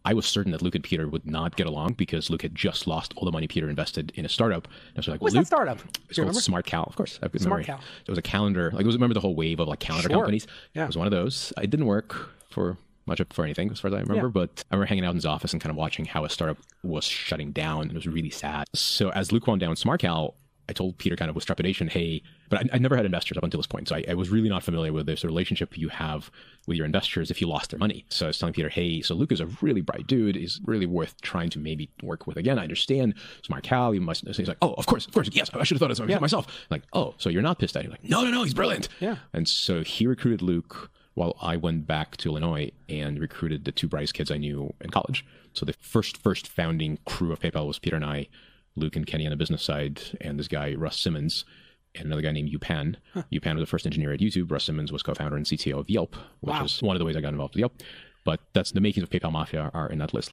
I was certain that Luke and Peter would not get along because Luke had just lost all the money Peter invested in a startup. And I was like, What's that startup? It's called Smart Cal. Of course. I've Smart Cal. It was a calendar. Like, remember the whole wave of like calendar companies? Yeah. It was one of those. It didn't work for anything as far as I remember, but I remember hanging out in his office and kind of watching how a startup was shutting down, and it was really sad. So as Luke wound down SmartCal, I told Peter kind of with trepidation, hey, but I never had investors up until this point. So I was really not familiar with this relationship you have with your investors if you lost their money. So I was telling Peter, hey, so Luke is a really bright dude, is really worth trying to maybe work with again. I understand SmartCal, you must. So he's like, oh, of course, yes, I should have thought of it myself. I'm like, oh, so you're not pissed at him? Like, no, he's brilliant. Yeah. And so he recruited Luke while I went back to Illinois and recruited the two brightest kids I knew in college. So the first founding crew of PayPal was Peter and I, Luke and Kenny on the business side, and this guy, Russ Simmons, and another guy named Yupan. Yupan was the first engineer at YouTube. Russ Simmons was co-founder and CTO of Yelp, which is one of the ways I got involved with Yelp. But that's the makings of PayPal Mafia are in that list.